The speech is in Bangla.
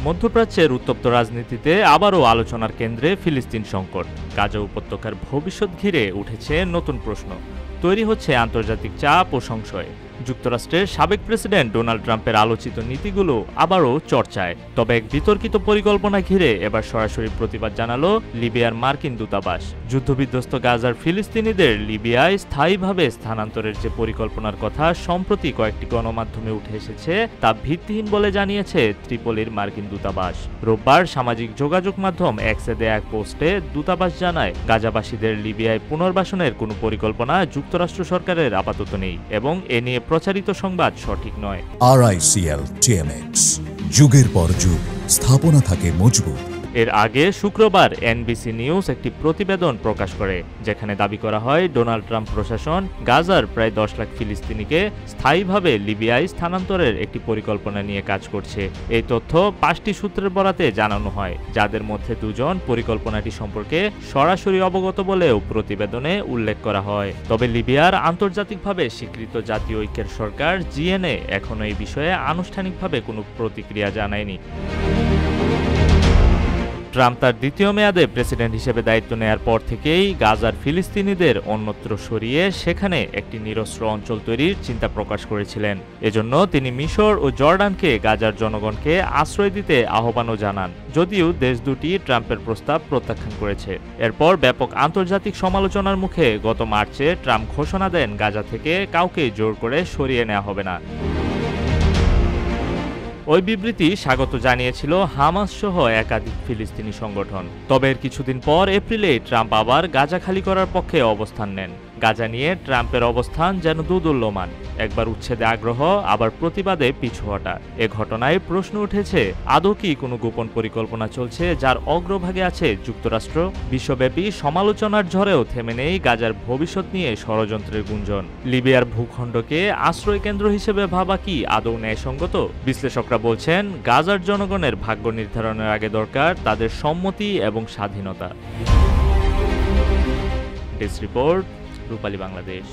মধ্যপ্রাচ্যের উত্তপ্ত রাজনীতিতে আবারও আলোচনার কেন্দ্রে ফিলিস্তিন সংকট। গাজা উপত্যকার ভবিষ্যৎ ঘিরে উঠেছে নতুন প্রশ্ন। তৈরি হচ্ছে আন্তর্জাতিক চাপ ও সংশয়। যুক্তরাষ্ট্রের সাবেক প্রেসিডেন্ট ডোনাল্ড ট্রাম্পের আলোচিত নীতিগুলো আবারও চর্চায়। তবে এক বিতর্কিত পরিকল্পনা ঘিরে এবার সরাসরি প্রতিবাদ জানালো লিবিয়ার মার্কিন দূতাবাস। যুদ্ধবিধ্বস্ত গাজার ফিলিস্তিনিদের লিবিয়ায় স্থায়ীভাবে স্থানান্তরের যে পরিকল্পনার কথা সম্প্রতি কয়েকটি গণমাধ্যমে উঠে এসেছে তা ভিত্তিহীন বলে জানিয়েছে ত্রিপলির মার্কিন দূতাবাস। রোববার সামাজিক যোগাযোগ মাধ্যম এক্সে দেয়া এক পোস্টে দূতাবাস জানায়, গাজাবাসীদের লিবিয়ায় পুনর্বাসনের কোনো পরিকল্পনা যুক্তরাষ্ট্র সরকারের আপাতত নেই এবং এ নিয়ে প্রচারিত সংবাদ সঠিক নয়। RICL TMX, যুগের পর যুগ স্থাপনা থাকে মজবুত। এর আগে শুক্রবার NBC নিউজ একটি প্রতিবেদন প্রকাশ করে, যেখানে দাবি করা হয় ডোনাল্ড ট্রাম্প প্রশাসন গাজার প্রায় 10 লাখ ফিলিস্তিনিকে স্থায়ীভাবে লিবিয়ায় স্থানান্তরের একটি পরিকল্পনা নিয়ে কাজ করছে। এই তথ্য 5টি সূত্রের বরাতে জানানো হয়, যাদের মধ্যে 2 জন পরিকল্পনাটি সম্পর্কে সরাসরি অবগত বলেও প্রতিবেদনে উল্লেখ করা হয়। তবে লিবিয়ার আন্তর্জাতিকভাবে স্বীকৃত জাতীয় ঐক্যের সরকার GNA এখনও এই বিষয়ে আনুষ্ঠানিকভাবে কোনো প্রতিক্রিয়া জানায়নি। ট্রাম্প তার দ্বিতীয় মেয়াদে প্রেসিডেন্ট হিসেবে দায়িত্ব নেয়ার পর থেকেই গাজার ফিলিস্তিনিদের অন্যত্র সরিয়ে সেখানে একটি নিরস্ত্র অঞ্চল তৈরির চিন্তা প্রকাশ করেছিলেন। এজন্য তিনি মিশর ও জর্ডানকে গাজার জনগণকে আশ্রয় দিতে আহ্বানও জানান, যদিও দেশ দুটি ট্রাম্পের প্রস্তাব প্রত্যাখ্যান করেছে। এরপর ব্যাপক আন্তর্জাতিক সমালোচনার মুখে গত মার্চে ট্রাম্প ঘোষণা দেন গাজা থেকে কাউকে জোর করে সরিয়ে নেওয়া হবে না। ওই বিবৃতি স্বাগত জানিয়েছিল হামাস সহ একাধিক ফিলিস্তিনি সংগঠন। তবে এর কিছুদিন পর এপ্রিলে ট্রাম্প আবার গাজা খালি করার পক্ষে অবস্থান নেন। গাজা নিয়ে ট্রাম্পের অবস্থান যেন দোদুল্যমান, একবার উচ্ছেদে আগ্রহ, আবার প্রতিবাদে পিছু হটা। এ ঘটনায় প্রশ্ন উঠেছে, আদৌ কি কোনো গোপন পরিকল্পনা চলছে যার অগ্রভাগে আছে যুক্তরাষ্ট্র? বিশ্বব্যাপী সমালোচনার ঝড়েও থেমে নেই গাজার ভবিষ্যৎ নিয়ে ষড়যন্ত্রের গুঞ্জন। লিবিয়ার ভূখণ্ডকে আশ্রয় কেন্দ্র হিসেবে ভাবা কি আদৌ ন্যায়সঙ্গত? বিশ্লেষকরা বলছেন, গাজার জনগণের ভাগ্য নির্ধারণের আগে দরকার তাদের সম্মতি এবং স্বাধীনতা। ডেস্ক রিপোর্ট, রূপালী বাংলাদেশ।